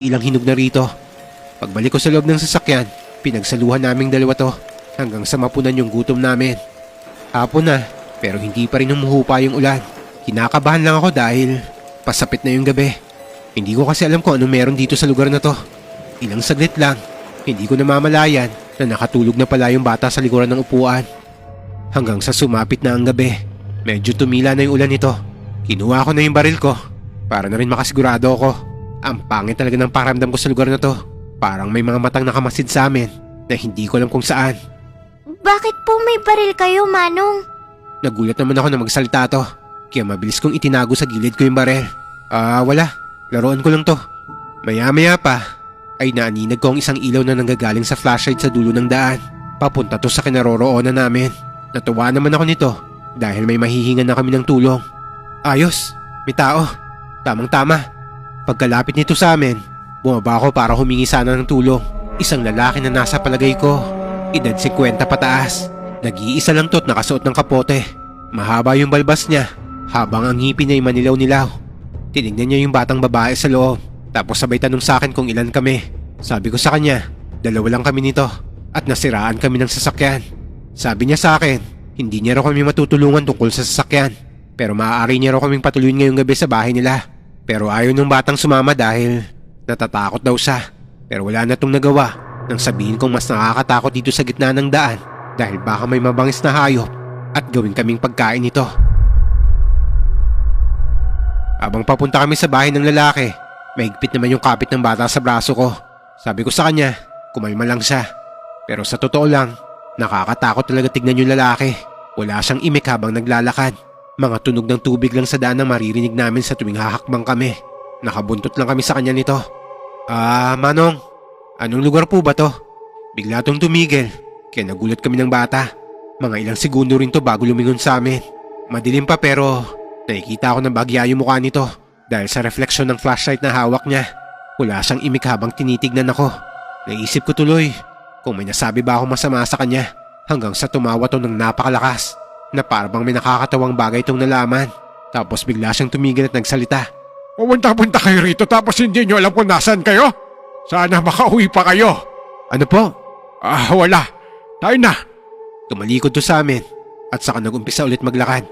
Ilang hinog na rito. Pagbalik ko sa loob ng sasakyan, pinagsaluhan naming dalawa to hanggang sa mapunan yung gutom namin. Hapon na, pero hindi pa rin humuhupa yung ulan. Kinakabahan lang ako dahil pasapit na yung gabi. Hindi ko kasi alam kung anong meron dito sa lugar na to. Ilang saglit lang, hindi ko namamalayan na nakatulog na pala yung bata sa likuran ng upuan. Hanggang sa sumapit na ang gabi, medyo tumila na yung ulan nito. Kinuha ko na yung baril ko para na rin makasigurado ako. Ang pangit talaga ng pakiramdam ko sa lugar na to. Parang may mga matang nakamasid sa amin na hindi ko alam kung saan. Bakit po may baril kayo, Manong? Nagulat naman ako na magsalita to, kaya mabilis kong itinago sa gilid ko yung baril. Wala. Laruan ko lang to. Maya-maya pa ay naaninag ko ang isang ilaw na nanggagaling sa flashlight sa dulo ng daan. Papunta to sa kinaroroonan namin. Natuwa naman ako nito dahil may mahihingan na kami ng tulong. Ayos, may tao. Tamang-tama. Pagkalapit nito sa amin, bumaba ako para humingi sana ng tulong. Isang lalaki na nasa palagay ko, edad 50 pataas. Nag-iisa lang to't nakasuot ng kapote. Mahaba yung balbas niya, habang ang ngipin niya ay manilaw-nilaw. Tinignan niya yung batang babae sa loob, tapos sabay tanong sa akin kung ilan kami. Sabi ko sa kanya, 2 lang kami nito, at nasiraan kami ng sasakyan. Sabi niya sa akin, hindi niya raw kami matutulungan tungkol sa sasakyan, pero maaari niya raw kaming patuloyin ngayong gabi sa bahay nila. Pero ayaw nung batang sumama dahil natatakot daw siya. Pero wala na tong nagawa nang sabihin kong mas nakakatakot dito sa gitna ng daan dahil baka may mabangis na hayop at gawin kaming pagkain nito. Habang papunta kami sa bahay ng lalaki, mahigpit naman yung kapit ng bata sa braso ko. Sabi ko sa kanya, kumalma lang siya. Pero sa totoo lang, nakakatakot talaga tignan yung lalaki. Wala siyang imik habang naglalakad. Mga tunog ng tubig lang sa daan ang maririnig namin sa tuwing hahakbang kami. Nakabuntot lang kami sa kanya nito. Manong, anong lugar po ba to? Bigla tong tumigil, kaya nagulat kami ng bata. Mga ilang segundo rin to bago lumingon sa amin. Madilim pa pero nakikita ko na bagya yung mukha nito dahil sa refleksyon ng flashlight na hawak niya. Wala siyang imik habang tinitignan ako. Naisip ko tuloy kung may nasabi ba ako masama sa kanya hanggang sa tumawa to ng napakalakas. Na parang may nakakatawang bagay itong nalaman. Tapos bigla siyang tumigil at nagsalita. Pumunta-punta kayo rito tapos hindi nyo alam kung nasaan kayo? Sana makauwi pa kayo. Ano po? Wala. Tayo na. Tumalikod to sa amin at saka nag-umpisa ulit maglakad.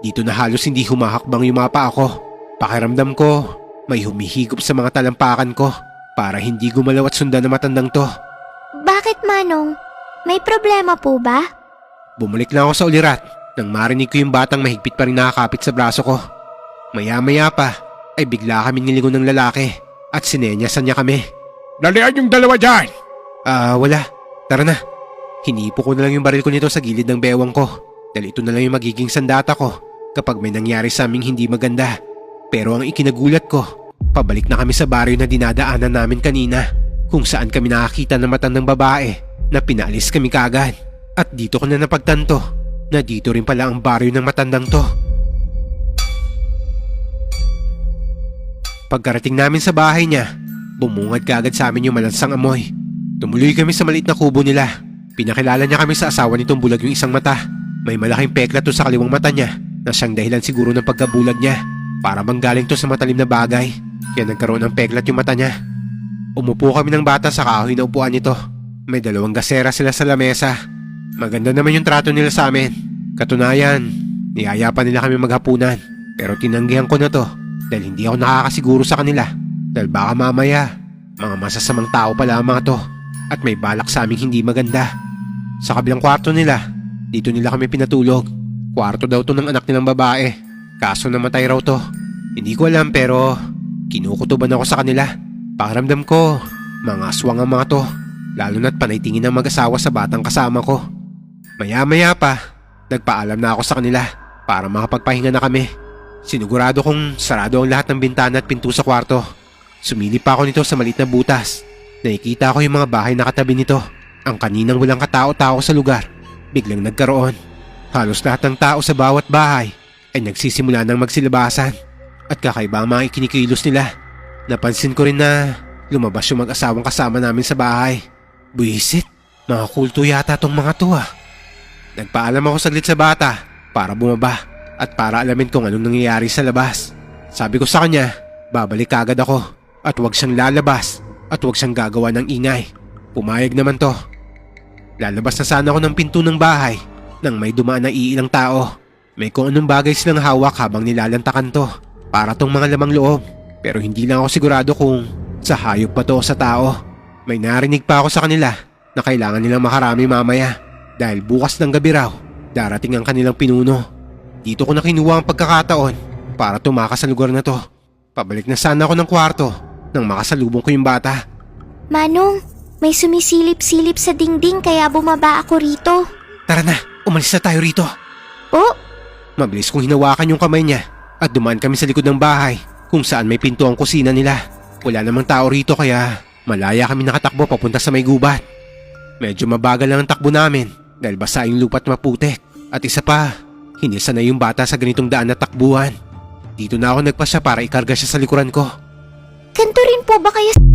Dito na halos hindi humahakbang yung mga paa ko. Pakiramdam ko may humihigop sa mga talampakan ko para hindi gumalaw at sundan na matandang to. Bakit, Manong? May problema po ba? Bumalik lang ako sa ulirat nang marinig ko yung batang mahigpit pa rin nakakapit sa braso ko. Maya-maya pa ay bigla kami nilingon ng lalaki at sinenyasan niya kami. Dalian yung 2 dyan. Wala. Tara na. Hinipo ko na lang yung baril ko nito sa gilid ng bewang ko dahil ito na lang yung magiging sandata ko kapag may nangyari sa aming hindi maganda. Pero ang ikinagulat ko, pabalik na kami sa baryo na dinadaanan namin kanina kung saan kami nakakita ng matandang babae na pinaalis kami kagad. At dito ko na napagtanto na dito rin pala ang baryo ng matandang to. Pagkarating namin sa bahay niya, bumungad kaagad sa amin yung malansang amoy. Tumuloy kami sa maliit na kubo nila. Pinakilala niya kami sa asawa nitong bulag yung isang mata. May malaking peklat to sa kaliwang mata niya na siyang dahilan siguro ng pagkabulag niya. Para bang galing to sa matalim na bagay, kaya nagkaroon ng peklat yung mata niya. Umupo kami ng bata sa kahoy na upuan nito. May 2 gasera sila sa lamesa. Maganda naman yung trato nila sa amin. Katunayan, niyayapan nila kami maghapunan. Pero tinanggihan ko na to dahil hindi ako nakakasiguro sa kanila. Dahil baka mamaya, mga masasamang tao pala ang mga to at may balak sa aming hindi maganda. Sa kabilang kwarto nila, dito nila kami pinatulog. Kwarto daw to ng anak nilang babae. Kaso namatay raw to. Hindi ko alam pero kinukutuban ako sa kanila. Pakiramdam ko, mga aswang ang mga to. Lalo na't panay tingin ng mag-asawa sa batang kasama ko. Maya-maya pa, nagpaalam na ako sa kanila para makapagpahinga na kami. Sinigurado kong sarado ang lahat ng bintana at pinto sa kwarto. Sumilip pa ako nito sa maliit na butas. Nakikita ko yung mga bahay na katabi nito. Ang kaninang walang katao-tao sa lugar, biglang nagkaroon. Halos lahat ng tao sa bawat bahay ay nagsisimula ng magsilabasan. At kakaiba ang mga ikinikilos nila. Napansin ko rin na lumabas yung mag-asawang kasama namin sa bahay. Buisit, mga kulto yata tong mga to . Nagpaalam ako saglit sa bata para bumaba at para alamin kung anong nangyayari sa labas. Sabi ko sa kanya, babalik agad ako at huwag siyang lalabas at huwag siyang gagawa ng ingay. Pumayag naman to. Lalabas na sana ako ng pinto ng bahay nang may dumaan na iilang tao. May kung anong bagay silang hawak habang nilalantakan to. Para tong mga lamang loob. Pero hindi lang ako sigurado kung sa hayop pa to o sa tao. May narinig pa ako sa kanila na kailangan nilang makarami mamaya. Dahil bukas ng gabi raw, darating ang kanilang pinuno. Dito ko na kinuha ang pagkakataon para tumakas sa lugar na to. Pabalik na sana ako ng kwarto nang makasalubong ko yung bata. Manong, may sumisilip-silip sa dingding kaya bumaba ako rito. Tara na, umalis na tayo rito. Oh, Mabilis kong hinawakan yung kamay niya at dumaan kami sa likod ng bahay kung saan may pinto ang kusina nila. Wala namang tao rito kaya malaya kami nakatakbo papunta sa may gubat. Medyo mabagal lang ang takbo namin dahil basa yung lupa at maputik. At isa pa, hindi sanay yung bata sa ganitong daan na takbuhan. Dito na ako nagpasya para ikarga siya sa likuran ko. ganito rin po ba kayo